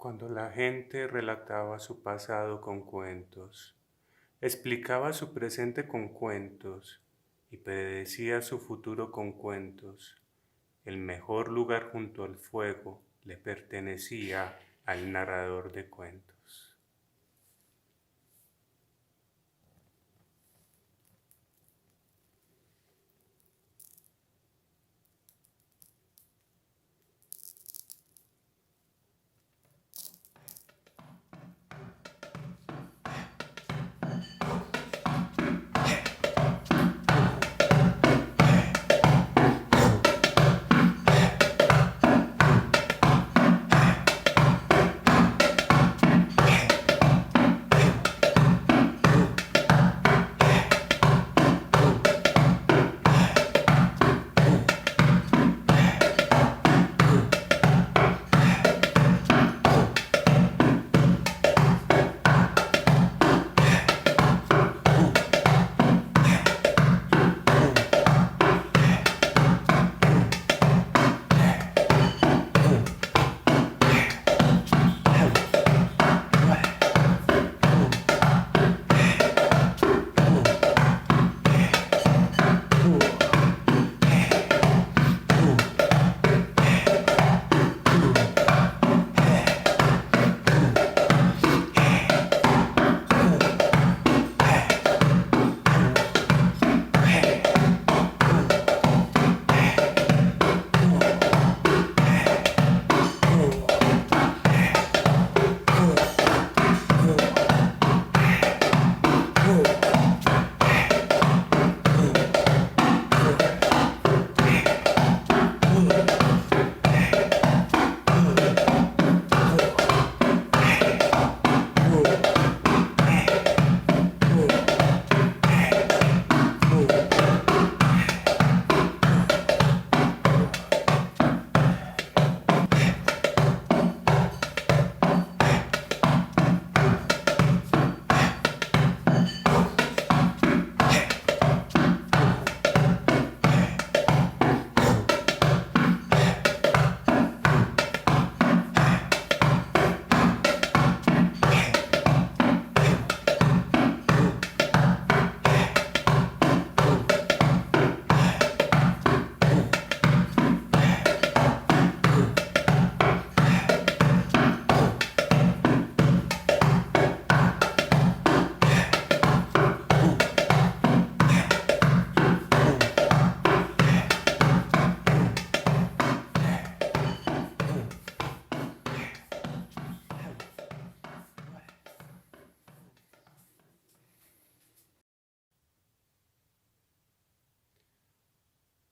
Cuando la gente relataba su pasado con cuentos, explicaba su presente con cuentos y predecía su futuro con cuentos, el mejor lugar junto al fuego le pertenecía al narrador de cuentos.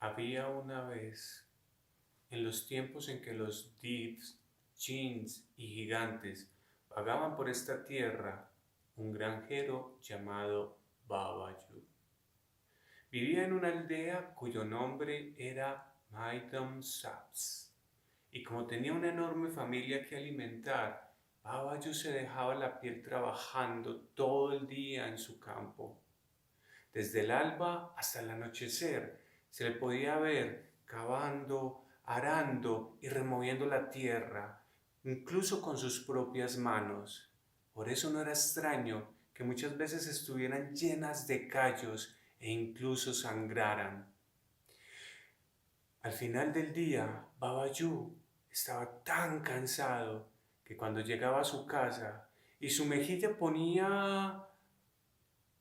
Había una vez, en los tiempos en que los Deeps, Jinns y gigantes vagaban por esta tierra, un granjero llamado Babayu. Vivía en una aldea cuyo nombre era Maidam Saps, y como tenía una enorme familia que alimentar, Babayu se dejaba la piel trabajando todo el día en su campo. Desde el alba hasta el anochecer se le podía ver cavando, arando y removiendo la tierra, incluso con sus propias manos. Por eso no era extraño que muchas veces estuvieran llenas de callos e incluso sangraran. Al final del día, Babayu estaba tan cansado que cuando llegaba a su casa y su mejilla ponía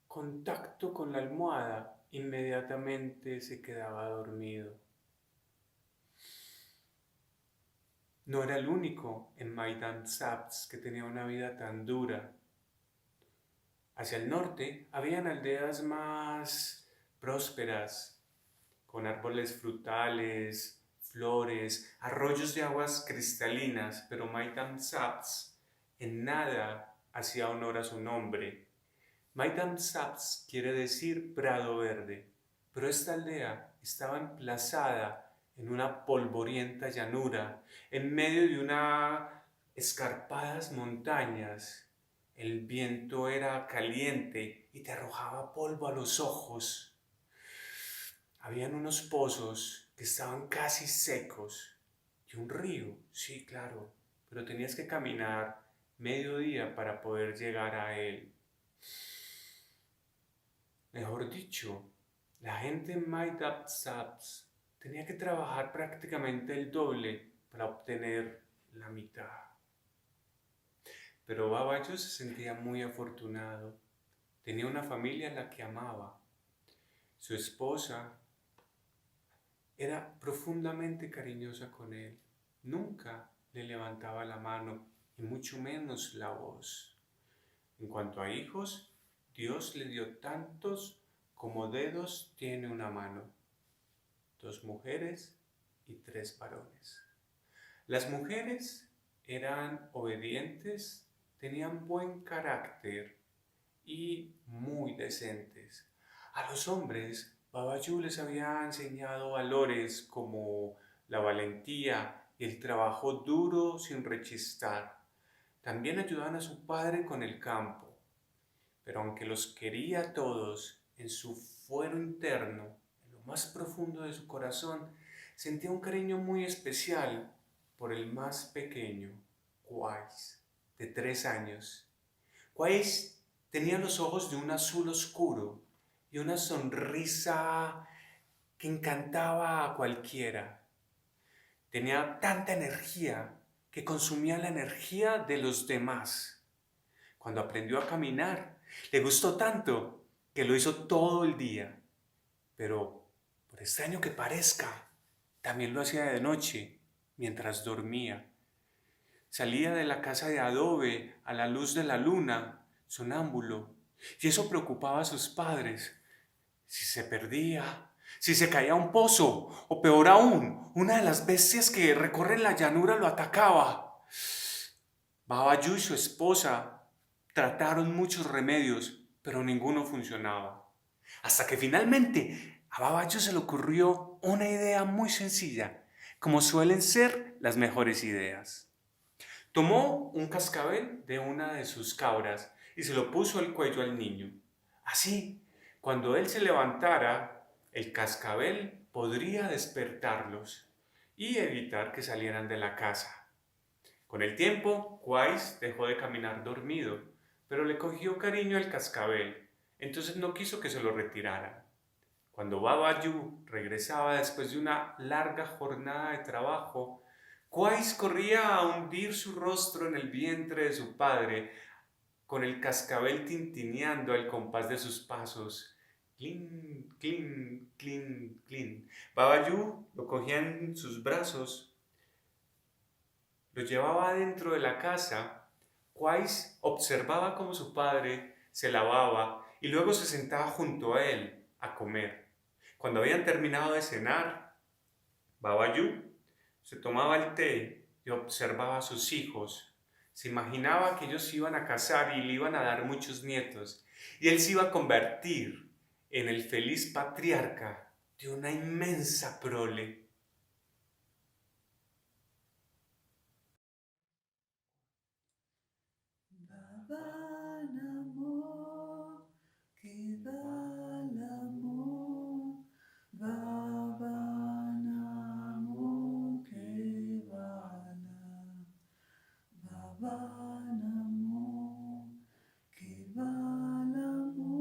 contacto con la almohada, inmediatamente se quedaba dormido. No era el único en Maidan Saps que tenía una vida tan dura. Hacia el norte habían aldeas más prósperas, con árboles frutales, flores, arroyos de aguas cristalinas, pero Maidan Saps en nada hacía honor a su nombre. Maidan Saps quiere decir prado verde, pero esta aldea estaba emplazada en una polvorienta llanura, en medio de unas escarpadas montañas. El viento era caliente y te arrojaba polvo a los ojos. Habían unos pozos que estaban casi secos y un río, sí, claro, pero tenías que caminar medio día para poder llegar a él. Mejor dicho, la gente en Maidap Saps tenía que trabajar prácticamente el doble para obtener la mitad. Pero Babayu se sentía muy afortunado. Tenía una familia en la que amaba. Su esposa era profundamente cariñosa con él. Nunca le levantaba la mano y mucho menos la voz. En cuanto a hijos, Dios le dio tantos como dedos tiene una mano. 2 mujeres y 3 varones. Las mujeres eran obedientes, tenían buen carácter y muy decentes. A los hombres, Babayu les había enseñado valores como la valentía y el trabajo duro sin rechistar. También ayudaban a su padre con el campo. Pero aunque los quería a todos, en su fuero interno, en lo más profundo de su corazón, sentía un cariño muy especial por el más pequeño, Qais, de 3 años. Qais tenía los ojos de un azul oscuro y una sonrisa que encantaba a cualquiera. Tenía tanta energía que consumía la energía de los demás. Cuando aprendió a caminar, le gustó tanto que lo hizo todo el día. Pero, por extraño que parezca, también lo hacía de noche, mientras dormía. Salía de la casa de adobe a la luz de la luna, sonámbulo, y eso preocupaba a sus padres. Si se perdía, si se caía a un pozo, o peor aún, una de las bestias que recorren la llanura lo atacaba. Babayu y su esposa trataron muchos remedios, pero ninguno funcionaba. Hasta que finalmente a Babayu se le ocurrió una idea muy sencilla, como suelen ser las mejores ideas. Tomó un cascabel de una de sus cabras y se lo puso al cuello al niño. Así, cuando él se levantara, el cascabel podría despertarlos y evitar que salieran de la casa. Con el tiempo, Qais dejó de caminar dormido, pero le cogió cariño al cascabel, entonces no quiso que se lo retirara. Cuando Babayu regresaba después de una larga jornada de trabajo, Qais corría a hundir su rostro en el vientre de su padre, con el cascabel tintineando al compás de sus pasos. Clin, clin, clin, clin. Babayu lo cogía en sus brazos, lo llevaba dentro de la casa. Qais observaba cómo su padre se lavaba y luego se sentaba junto a él a comer. Cuando habían terminado de cenar, Babayu se tomaba el té y observaba a sus hijos. Se imaginaba que ellos se iban a casar y le iban a dar muchos nietos, y él se iba a convertir en el feliz patriarca de una inmensa prole. Baba Namo Kevalamo Baba Namo Kevala Baba Namo Kevalamo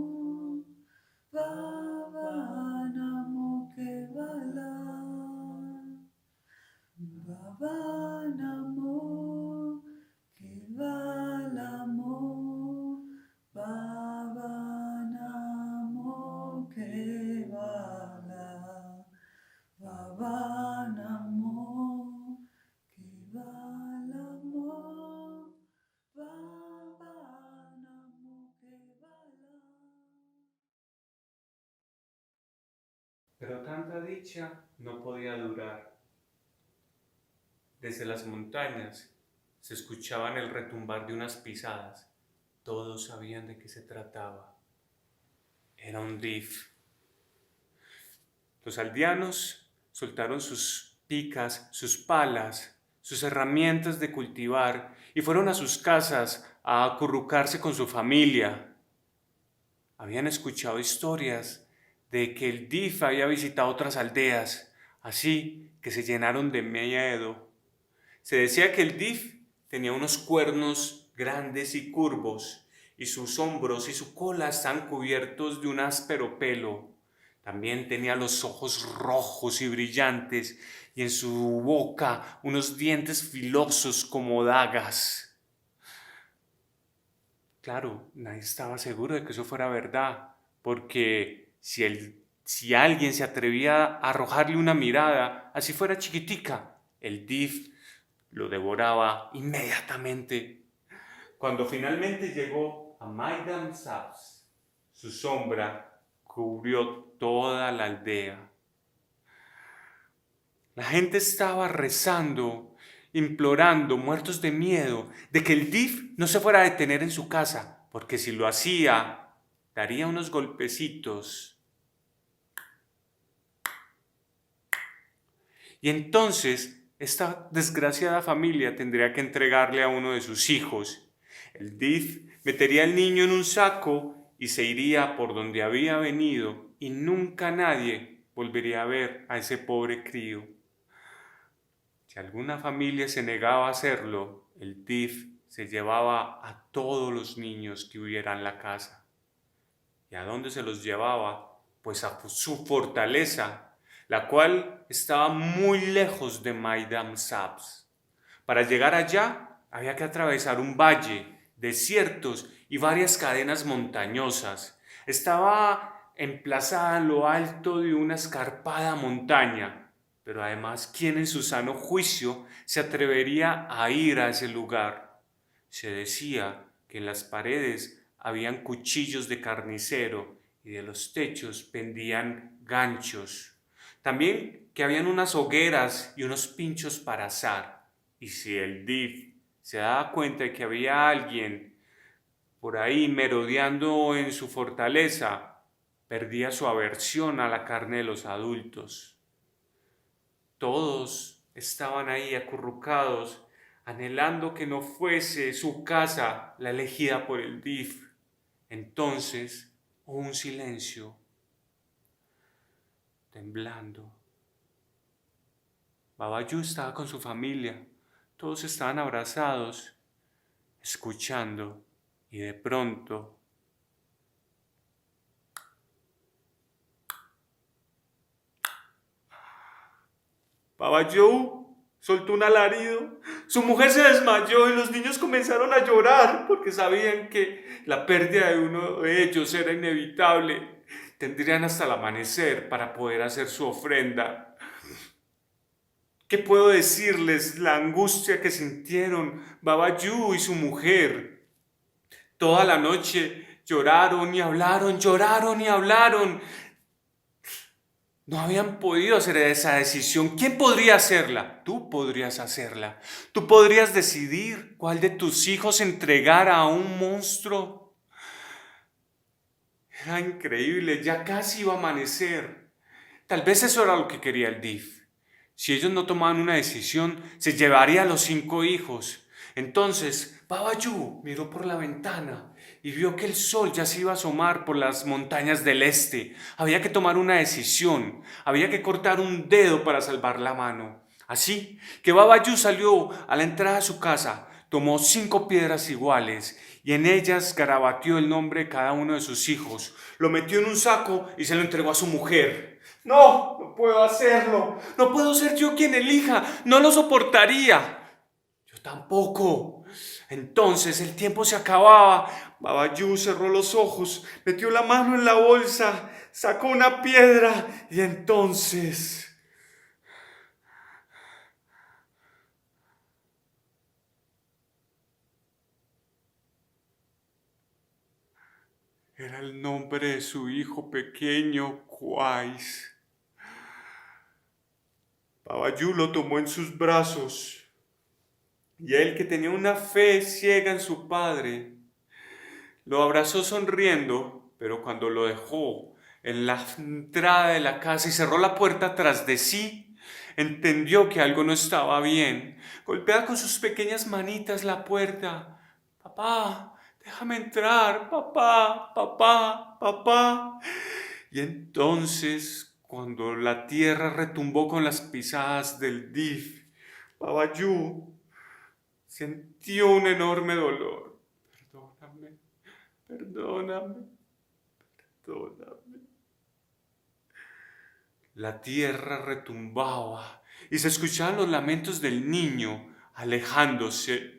Baba Namo Kevala Baba Namo Kevalamo Baba Namo Kevala Baba Namo Kevalamo Baba Namo Kevala. Pero tanta dicha no podía durar. Desde las montañas se escuchaban el retumbar de unas pisadas. Todos sabían de qué se trataba. Era un dif. Los aldeanos soltaron sus picas, sus palas, sus herramientas de cultivar y fueron a sus casas a acurrucarse con su familia. Habían escuchado historias de que el dif había visitado otras aldeas, así que se llenaron de miedo. Se decía que el dif tenía unos cuernos grandes y curvos, y sus hombros y su cola estaban cubiertos de un áspero pelo. También tenía los ojos rojos y brillantes, y en su boca unos dientes filosos como dagas. Claro, nadie estaba seguro de que eso fuera verdad, porque si alguien se atrevía a arrojarle una mirada, así fuera chiquitica, el Div lo devoraba inmediatamente. Cuando finalmente llegó a Maidam Sabs, su sombra cubrió toda la aldea. La gente estaba rezando, implorando, muertos de miedo, de que el Div no se fuera a detener en su casa, porque si lo hacía, daría unos golpecitos. Y entonces esta desgraciada familia tendría que entregarle a uno de sus hijos. El Div metería al niño en un saco y se iría por donde había venido, y nunca nadie volvería a ver a ese pobre crío. Si alguna familia se negaba a hacerlo, el Div se llevaba a todos los niños que hubiera en la casa. ¿Y a dónde se los llevaba? Pues a su fortaleza, la cual estaba muy lejos de Maidam Sabs. Para llegar allá había que atravesar un valle, desiertos y varias cadenas montañosas. Estaba emplazada en lo alto de una escarpada montaña, pero además, ¿quién en su sano juicio se atrevería a ir a ese lugar? Se decía que en las paredes habían cuchillos de carnicero y de los techos pendían ganchos. También que habían unas hogueras y unos pinchos para asar. Y si el Div se daba cuenta de que había alguien por ahí merodeando en su fortaleza, perdía su aversión a la carne de los adultos. Todos estaban ahí acurrucados, anhelando que no fuese su casa la elegida por el Div. Entonces hubo un silencio, temblando. Babayu estaba con su familia, todos estaban abrazados, escuchando, y de pronto Babayu soltó un alarido. Su mujer se desmayó y los niños comenzaron a llorar porque sabían que la pérdida de uno de ellos era inevitable. Tendrían hasta el amanecer para poder hacer su ofrenda. ¿Qué puedo decirles? La angustia que sintieron Babayu y su mujer. Toda la noche lloraron y hablaron, lloraron y hablaron. No habían podido hacer esa decisión. ¿Quién podría hacerla? Tú podrías hacerla. Tú podrías decidir cuál de tus hijos entregar a un monstruo. Era increíble, ya casi iba a amanecer. Tal vez eso era lo que quería el Div. Si ellos no tomaban una decisión, se llevaría a los 5 hijos. Entonces, Babayu miró por la ventana y vio que el sol ya se iba a asomar por las montañas del este. Había que tomar una decisión, había que cortar un dedo para salvar la mano. Así que Babayu salió a la entrada de su casa, tomó 5 piedras iguales y en ellas garabateó el nombre de cada uno de sus hijos, lo metió en un saco y se lo entregó a su mujer. No, no puedo hacerlo, no puedo ser yo quien elija, no lo soportaría. Yo tampoco. Entonces el tiempo se acababa. Babayu cerró los ojos, metió la mano en la bolsa, sacó una piedra y entonces... Era el nombre de su hijo pequeño, Qais. Babayu lo tomó en sus brazos y él, que tenía una fe ciega en su padre, lo abrazó sonriendo, pero cuando lo dejó en la entrada de la casa y cerró la puerta tras de sí, entendió que algo no estaba bien. Golpea con sus pequeñas manitas la puerta. Papá, déjame entrar, papá, papá, papá. Y entonces, cuando la tierra retumbó con las pisadas del Div, Babayu sintió un enorme dolor. Perdóname, perdóname, perdóname. La tierra retumbaba y se escuchaban los lamentos del niño alejándose.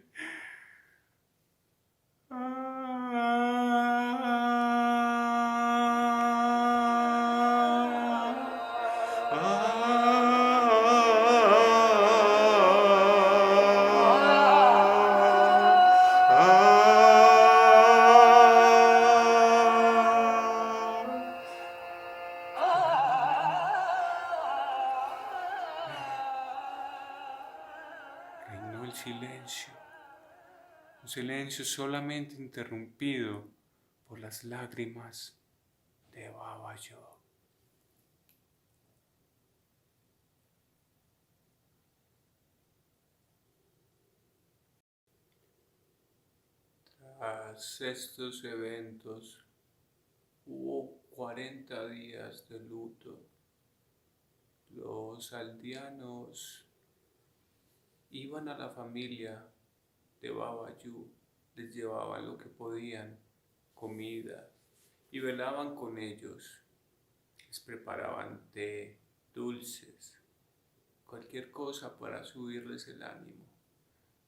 Reinó el silencio, un silencio solamente interrumpido por las lágrimas de Baba Yo. Tras estos eventos hubo 40 días de luto. Los aldeanos iban a la familia de Baba Yu, les llevaban lo que podían, comida, y velaban con ellos. Les preparaban té, dulces, cualquier cosa para subirles el ánimo.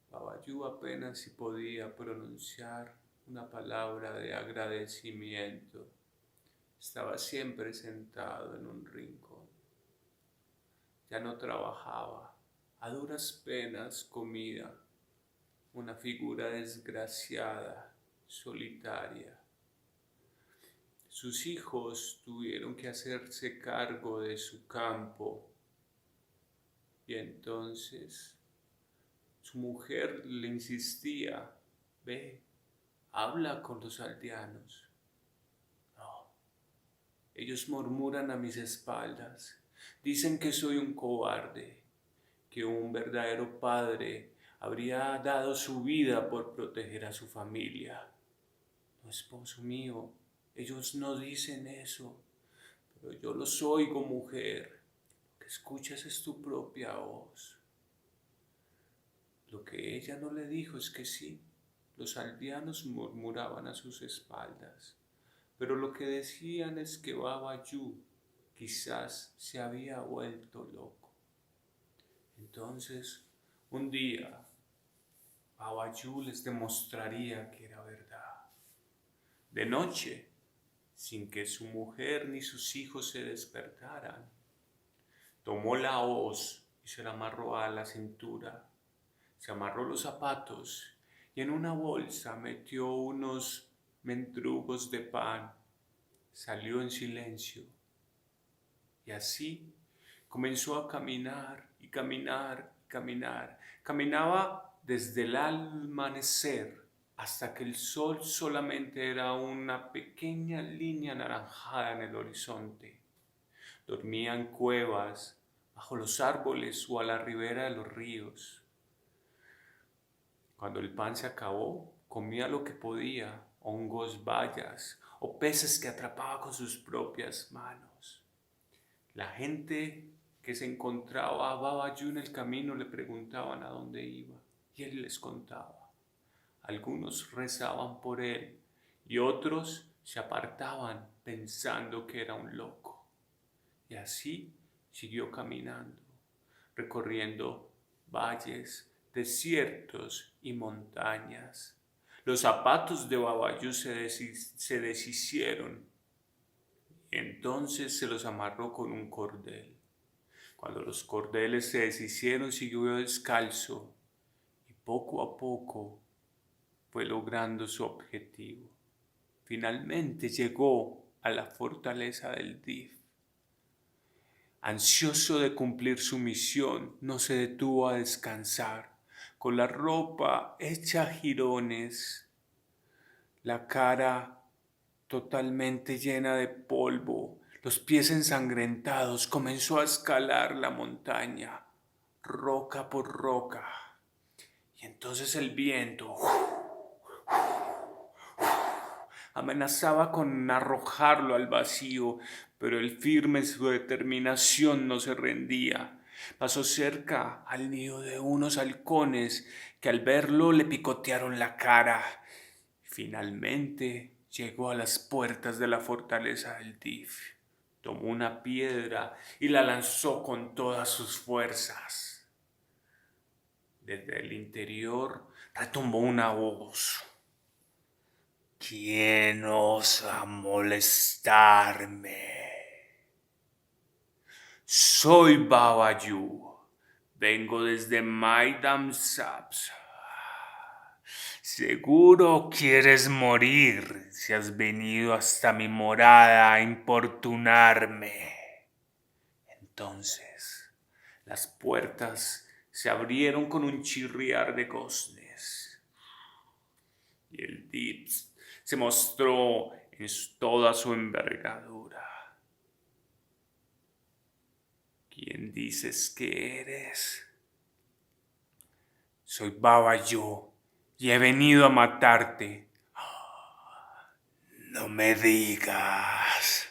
Baba Yu apenas si podía pronunciar una palabra de agradecimiento. Estaba siempre sentado en un rincón. Ya no trabajaba, a duras penas comía, una figura desgraciada, solitaria. Sus hijos tuvieron que hacerse cargo de su campo y entonces su mujer le insistía: ve, habla con los aldeanos. No, ellos murmuran a mis espaldas, dicen que soy un cobarde, que un verdadero padre habría dado su vida por proteger a su familia. No, esposo mío, ellos no dicen eso, pero yo los oigo, mujer. Lo que escuchas es tu propia voz. Lo que ella no le dijo es que sí, los aldeanos murmuraban a sus espaldas, pero lo que decían es que Baba Yu quizás se había vuelto loco. Entonces, un día, Baba Yu les demostraría que era verdad. De noche, sin que su mujer ni sus hijos se despertaran, tomó la hoz y se la amarró a la cintura. Se amarró los zapatos y en una bolsa metió unos mendrugos de pan. Salió en silencio y así comenzó a caminar y caminar y caminar. Caminaba desde el amanecer hasta que el sol solamente era una pequeña línea anaranjada en el horizonte. Dormía en cuevas, bajo los árboles o a la ribera de los ríos. Cuando el pan se acabó, comía lo que podía, hongos, bayas o peces que atrapaba con sus propias manos. La gente que se encontraba a Baba Yu en el camino le preguntaban a dónde iba y él les contaba. Algunos rezaban por él y otros se apartaban pensando que era un loco. Y así siguió caminando, recorriendo valles, desiertos y montañas. Los zapatos de Baba Yu se deshicieron y entonces se los amarró con un cordel. Cuando los cordeles se deshicieron, siguió descalzo y poco a poco fue logrando su objetivo. Finalmente llegó a la fortaleza del Dif. Ansioso de cumplir su misión, no se detuvo a descansar. Con la ropa hecha a jirones, la cara totalmente llena de polvo, los pies ensangrentados, comenzó a escalar la montaña, roca por roca. Y entonces el viento amenazaba con arrojarlo al vacío, pero él firme en su determinación no se rendía. Pasó cerca al nido de unos halcones que al verlo le picotearon la cara. Finalmente llegó a las puertas de la fortaleza del Dif. Tomó una piedra y la lanzó con todas sus fuerzas. Desde el interior retumbó una voz. ¿Quién osa molestarme? Soy Babayu. Vengo desde Maidam Saps. Seguro quieres morir si has venido hasta mi morada a importunarme. Entonces, las puertas se abrieron con un chirriar de goznes. Y el Dips se mostró en toda su envergadura. ¿Quién dices que eres? Soy Babayu y he venido a matarte. No me digas.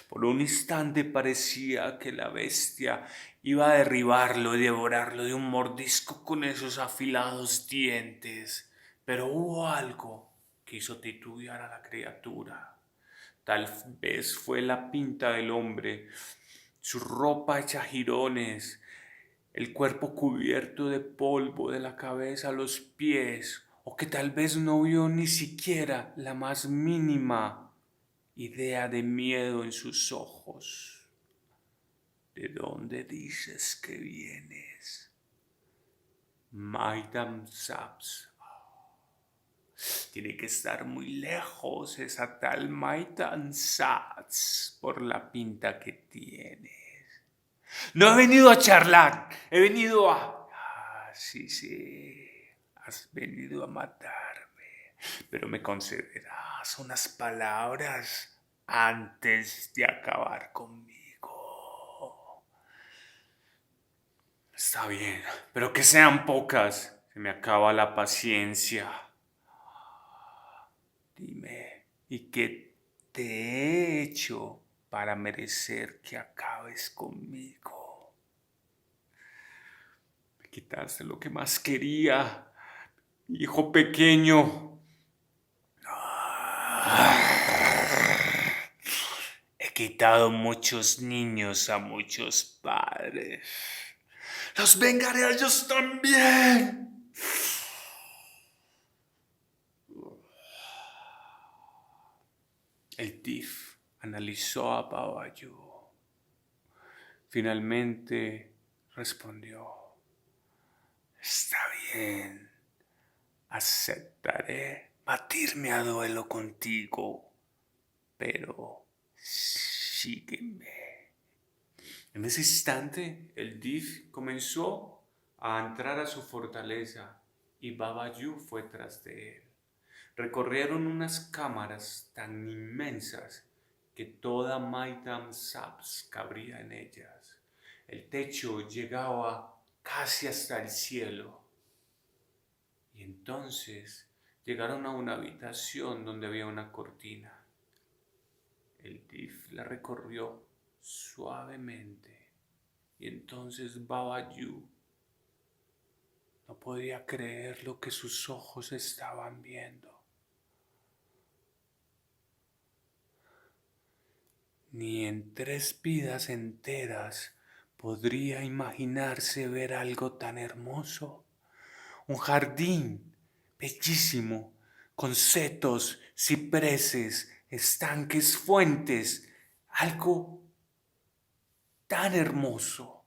Por un instante parecía que la bestia iba a derribarlo y devorarlo de un mordisco con esos afilados dientes, pero hubo algo que hizo titubear a la criatura. Tal vez fue la pinta del hombre, su ropa hecha jirones, el cuerpo cubierto de polvo de la cabeza a los pies, o que tal vez no vio ni siquiera la más mínima idea de miedo en sus ojos. ¿De dónde dices que vienes? Maidam Saps. Tiene que estar muy lejos esa tal Maidam Saps por la pinta que tiene. No he venido a charlar, he venido a... sí, has venido a matarme, pero me concederás unas palabras antes de acabar conmigo. Está bien, pero que sean pocas, se me acaba la paciencia. Dime, ¿y qué te he hecho para merecer que acabes conmigo? Quitaste lo que más quería, hijo pequeño. He quitado muchos niños a muchos padres. Los vengaré a ellos también. El Tif analizó a Babayu. Finalmente respondió. Está bien, aceptaré batirme a duelo contigo, pero sígueme. En ese instante, el Dif comenzó a entrar a su fortaleza y Babayu fue tras de él. Recorrieron unas cámaras tan inmensas que toda Maidam Saps cabría en ellas. El techo llegaba casi hasta el cielo. Y entonces llegaron a una habitación donde había una cortina. El Dif la recorrió suavemente y entonces Babayu no podía creer lo que sus ojos estaban viendo. Ni en 3 vidas enteras podría imaginarse ver algo tan hermoso. Un jardín bellísimo, con setos, cipreses, estanques, fuentes, algo tan hermoso.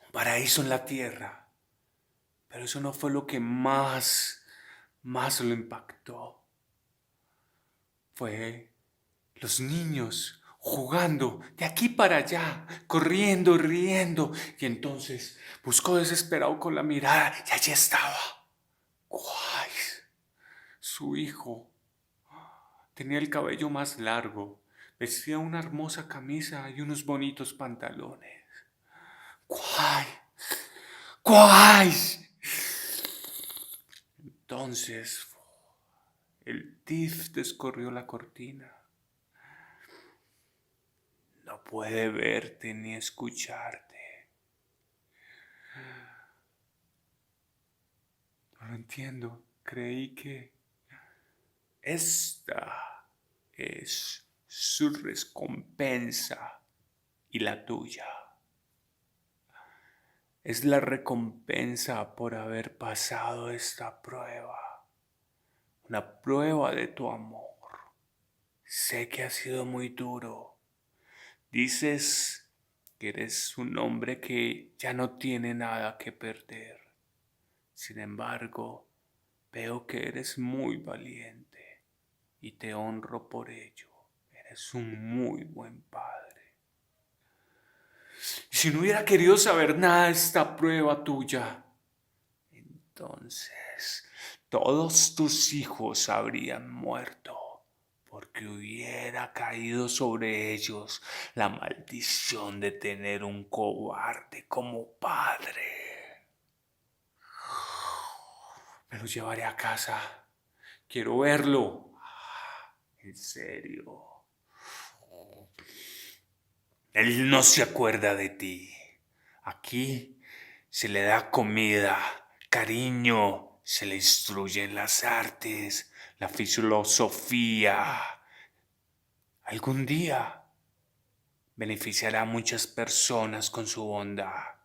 Un paraíso en la tierra. Pero eso no fue lo que más lo impactó. Fue los niños jugando de aquí para allá, corriendo, riendo. Y entonces buscó desesperado con la mirada y allí estaba. Wise, su hijo. Tenía el cabello más largo, vestía una hermosa camisa y unos bonitos pantalones. Wise. Entonces el Tif descorrió la cortina. No no puede verte ni escucharte. No lo entiendo. Creí que esta es su recompensa y la tuya. Es la recompensa por haber pasado esta prueba, una prueba de tu amor. Sé que ha sido muy duro. Dices que eres un hombre que ya no tiene nada que perder. Sin embargo, veo que eres muy valiente y te honro por ello. Eres un muy buen padre. Y si no hubiera querido saber nada de esta prueba tuya, entonces todos tus hijos habrían muerto, porque hubiera caído sobre ellos la maldición de tener un cobarde como padre. Me lo llevaré a casa. Quiero verlo. En serio. Él no se acuerda de ti. Aquí se le da comida, cariño, se le instruyen las artes, la filosofía. Algún día beneficiará a muchas personas con su bondad.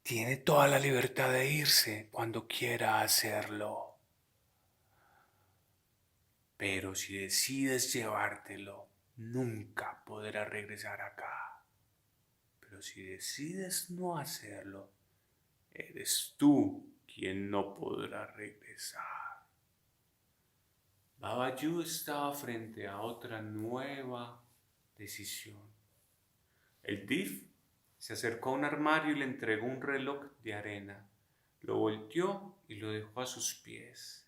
Tiene toda la libertad de irse cuando quiera hacerlo. Pero si decides llevártelo, nunca podrá regresar acá. Pero si decides no hacerlo, eres tú quien no podrá regresar. Baba Yu estaba frente a otra nueva decisión. El Dif se acercó a un armario y le entregó un reloj de arena. Lo volteó y lo dejó a sus pies.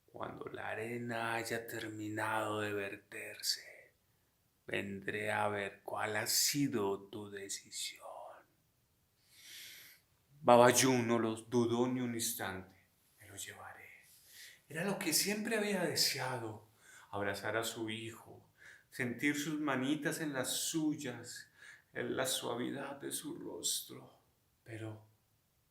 Cuando la arena haya terminado de verterse, vendré a ver cuál ha sido tu decisión. Baba Yu no lo dudó ni un instante. Me lo llevaré. Era lo que siempre había deseado. Abrazar a su hijo, sentir sus manitas en las suyas, en la suavidad de su rostro. Pero,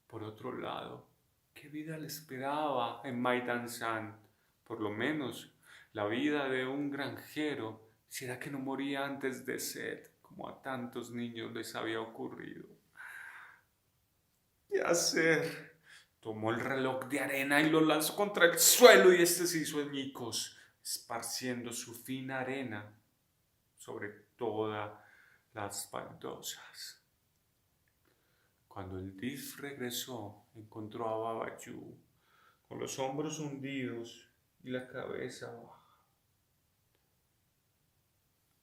por otro lado, ¿qué vida le esperaba en Maidan-san? Por lo menos la vida de un granjero, si era que no moría antes de sed, como a tantos niños les había ocurrido. ¿Qué hacer? Tomó el reloj de arena y lo lanzó contra el suelo y este se hizo añicos, esparciendo su fina arena sobre todas las baldosas. Cuando el Dif regresó, encontró a Baba Yu con los hombros hundidos y la cabeza baja.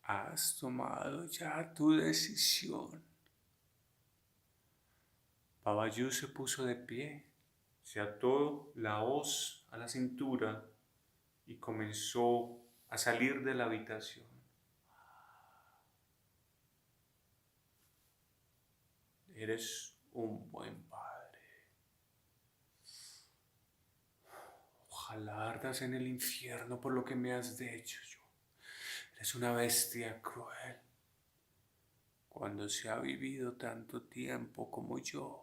Has tomado ya tu decisión. Baba Yu se puso de pie, se ató la hoz a la cintura y comenzó a salir de la habitación. Eres un buen padre. Ojalá ardas en el infierno por lo que me has hecho yo. Eres una bestia cruel. Cuando se ha vivido tanto tiempo como yo,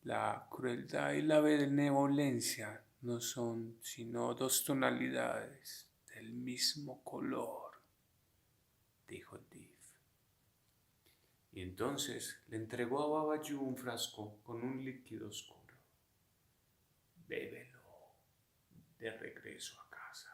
la crueldad y la benevolencia no son sino dos tonalidades del mismo color, dijo Dif. Y entonces le entregó a Baba Yu un frasco con un líquido oscuro. Bébelo de regreso a casa.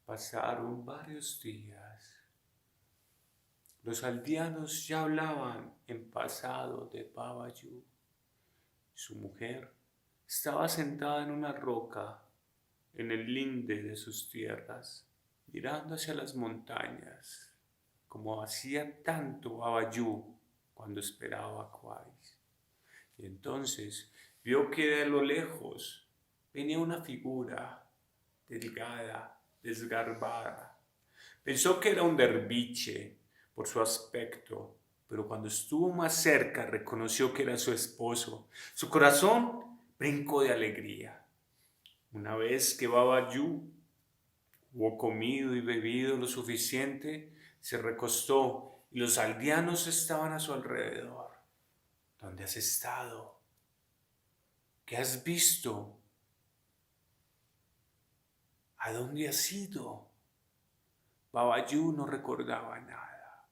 Pasaron varios días. Los aldeanos ya hablaban en pasado de Baba Yu. Su mujer estaba sentada en una roca en el linde de sus tierras, mirando hacia las montañas, como hacía tanto Abayú cuando esperaba a Quais. Y entonces vio que de lo lejos venía una figura delgada, desgarbada. Pensó que era un derviche por su aspecto, pero cuando estuvo más cerca reconoció que era su esposo. Su corazón brincó de alegría. Una vez que Baba Yu hubo comido y bebido lo suficiente, se recostó y los aldeanos estaban a su alrededor. ¿Dónde has estado? ¿Qué has visto? ¿A dónde has ido? Baba Yu no recordaba nada.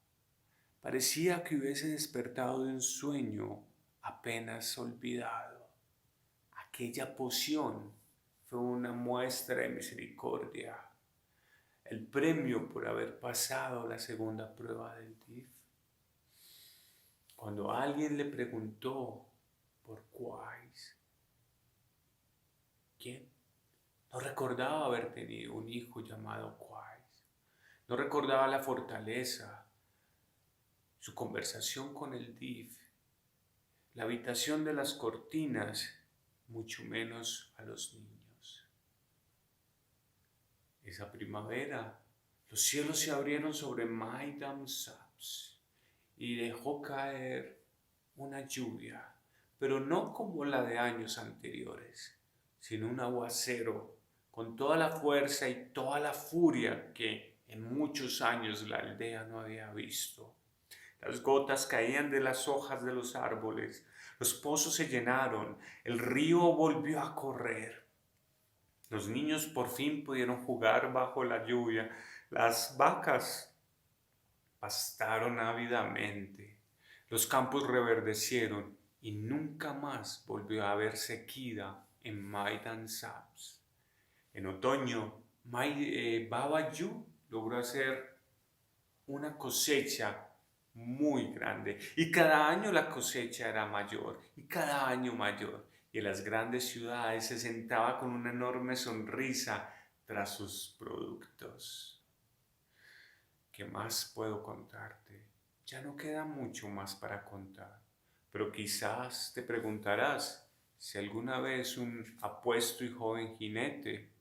Parecía que hubiese despertado de un sueño apenas olvidado. Aquella poción fue una muestra de misericordia, el premio por haber pasado la segunda prueba del DIF. Cuando alguien le preguntó por Quais, ¿quién? No recordaba haber tenido un hijo llamado Quais. No recordaba la fortaleza, su conversación con el DIF, la habitación de las cortinas, mucho menos a los niños. Esa primavera, los cielos se abrieron sobre Maidan Saps y dejó caer una lluvia, pero no como la de años anteriores, sino un aguacero con toda la fuerza y toda la furia que en muchos años la aldea no había visto. Las gotas caían de las hojas de los árboles, los pozos se llenaron, el río volvió a correr. Los niños por fin pudieron jugar bajo la lluvia, las vacas pastaron ávidamente, los campos reverdecieron y nunca más volvió a haber sequía en Maidan Saps. En otoño, Baba Yu logró hacer una cosecha muy grande y cada año la cosecha era mayor y cada año mayor y en las grandes ciudades se sentaba con una enorme sonrisa tras sus productos. ¿Qué más puedo contarte? Ya no queda mucho más para contar, pero quizás te preguntarás si alguna vez un apuesto y joven jinete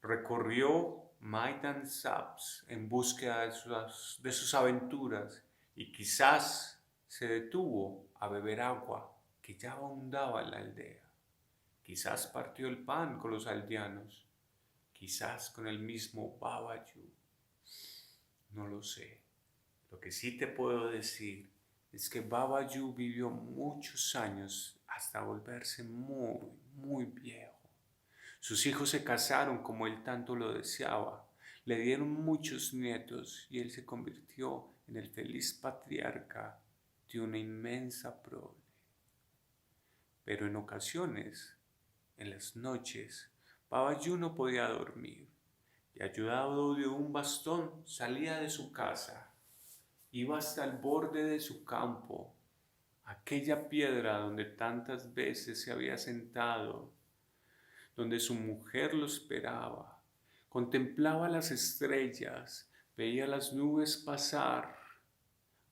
recorrió Maidan Saps en búsqueda de sus aventuras y quizás se detuvo a beber agua que ya abundaba en la aldea. Quizás partió el pan con los aldeanos, quizás con el mismo Baba Yu. No lo sé. Lo que sí te puedo decir es que Baba Yu vivió muchos años hasta volverse muy, muy viejo. Sus hijos se casaron como él tanto lo deseaba, le dieron muchos nietos y él se convirtió en el feliz patriarca de una inmensa prole. Pero en ocasiones, en las noches, Baba Yu no podía dormir y ayudado de un bastón salía de su casa, iba hasta el borde de su campo, aquella piedra donde tantas veces se había sentado, donde su mujer lo esperaba, contemplaba las estrellas, veía las nubes pasar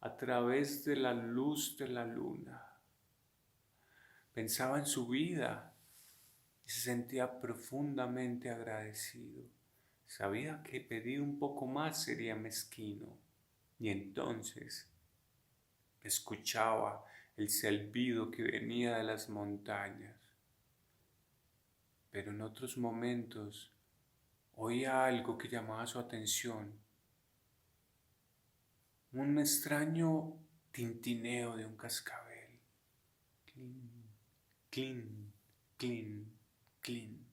a través de la luz de la luna. Pensaba en su vida y se sentía profundamente agradecido. Sabía que pedir un poco más sería mezquino y entonces escuchaba el silbido que venía de las montañas. Pero en otros momentos oía algo que llamaba su atención, un extraño tintineo de un cascabel. Clin, clin, clin, clin.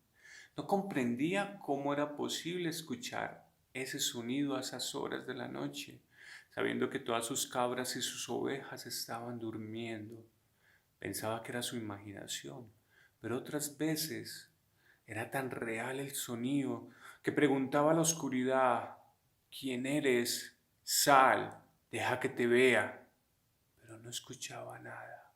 No comprendía cómo era posible escuchar ese sonido a esas horas de la noche, sabiendo que todas sus cabras y sus ovejas estaban durmiendo. Pensaba que era su imaginación, pero otras veces era tan real el sonido que preguntaba a la oscuridad: ¿quién eres? Sal, deja que te vea. Pero no escuchaba nada.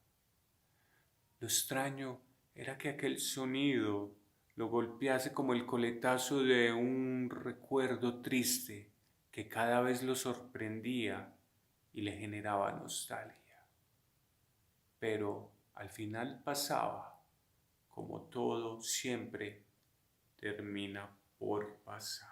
Lo extraño era que aquel sonido lo golpease como el coletazo de un recuerdo triste que cada vez lo sorprendía y le generaba nostalgia. Pero al final pasaba, como todo siempre termina por pasar.